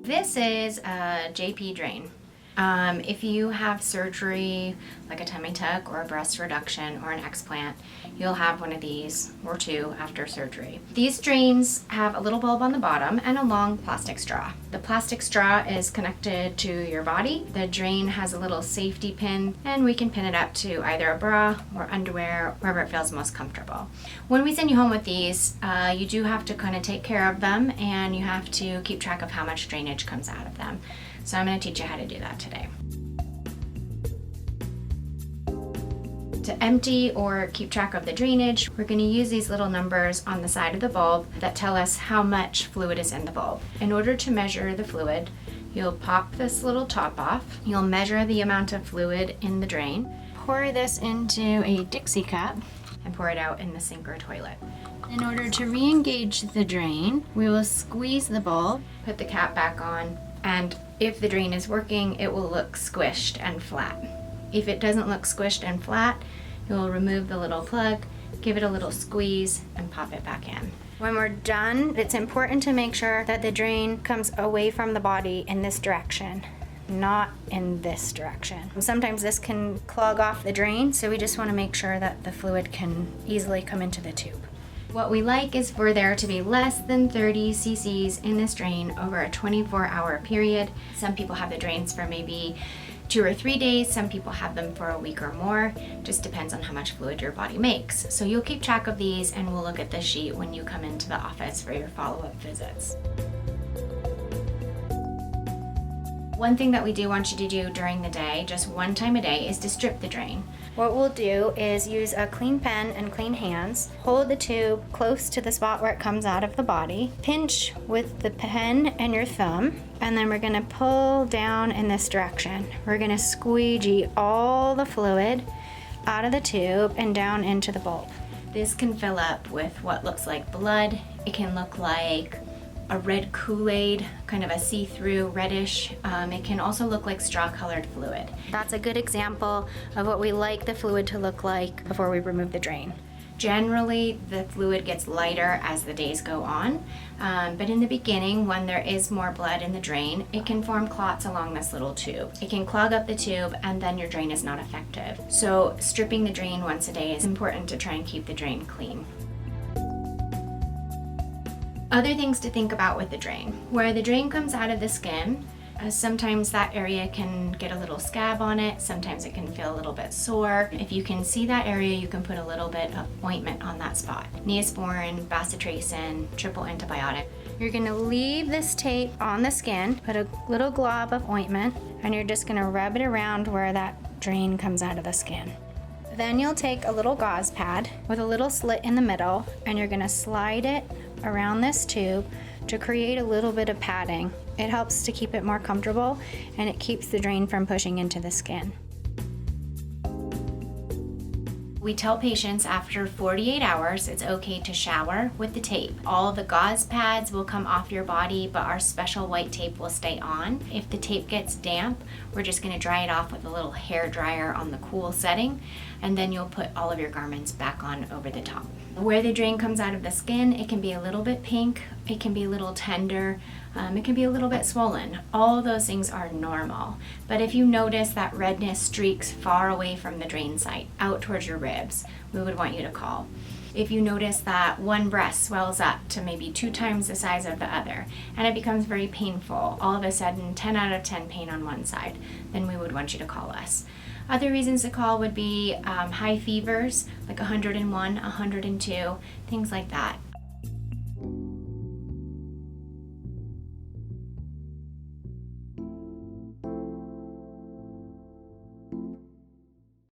This is a JP drain. If you have surgery like a tummy tuck or a breast reduction or an explant, you'll have one of these or two after surgery. These drains have a little bulb on the bottom and a long plastic straw. The plastic straw is connected to your body. The drain has a little safety pin, and we can pin it up to either a bra or underwear, wherever it feels most comfortable. When we send you home with these, you do have to kind of take care of them, and you have to keep track of how much drainage comes out of them. So I'm going to teach you how to do that today. To empty or keep track of the drainage, we're going to use these little numbers on the side of the bulb that tell us how much fluid is in the bulb. In order to measure the fluid, you'll pop this little top off. You'll measure the amount of fluid in the drain, pour this into a Dixie cup, and pour it out in the sink or toilet. In order to re-engage the drain, we will squeeze the bulb, put the cap back on, and if the drain is working, it will look squished and flat. If it doesn't look squished and flat, you'll remove the little plug, give it a little squeeze, and pop it back in. When we're done, it's important to make sure that the drain comes away from the body in this direction, not in this direction. Sometimes this can clog off the drain, so we just want to make sure that the fluid can easily come into the tube. What we like is for there to be less than 30 cc's in this drain over a 24-hour period. Some people have the drains for maybe 2 or 3 days. Some people have them for a week or more. Just depends on how much fluid your body makes. So you'll keep track of these, and we'll look at the sheet when you come into the office for your follow-up visits. One thing that we do want you to do during the day, just one time a day, is to strip the drain. What we'll do is use a clean pen and clean hands, hold the tube close to the spot where it comes out of the body, pinch with the pen and your thumb, and then we're gonna pull down in this direction. We're gonna squeegee all the fluid out of the tube and down into the bulb. This can fill up with what looks like blood. It can look like a red Kool-Aid, kind of a see-through reddish. It can also look like straw-colored fluid. That's a good example of what we like the fluid to look like before we remove the drain. Generally, the fluid gets lighter as the days go on, but in the beginning, when there is more blood in the drain, it can form clots along this little tube. It can clog up the tube, and then your drain is not effective. So stripping the drain once a day is important to try and keep the drain clean. Other things to think about with the drain. Where the drain comes out of the skin, sometimes that area can get a little scab on it, sometimes it can feel a little bit sore. If you can see that area, you can put a little bit of ointment on that spot. Neosporin, bacitracin, triple antibiotic. You're gonna leave this tape on the skin, put a little glob of ointment, and you're just gonna rub it around where that drain comes out of the skin. Then you'll take a little gauze pad with a little slit in the middle, and you're gonna slide it around this tube to create a little bit of padding. It helps to keep it more comfortable, and it keeps the drain from pushing into the skin. We tell patients after 48 hours it's okay to shower with the tape. All the gauze pads will come off your body, but our special white tape will stay on. If the tape gets damp, we're just going to dry it off with a little hair dryer on the cool setting, and then you'll put all of your garments back on over the top. Where the drain comes out of the skin, it can be a little bit pink, it can be a little tender, it can be a little bit swollen. All of those things are normal. But if you notice that redness streaks far away from the drain site, out towards your ribs, we would want you to call. If you notice that one breast swells up to maybe 2 times the size of the other, and it becomes very painful, all of a sudden 10 out of 10 pain on one side, then we would want you to call us. Other reasons to call would be high fevers, like 101, 102, things like that.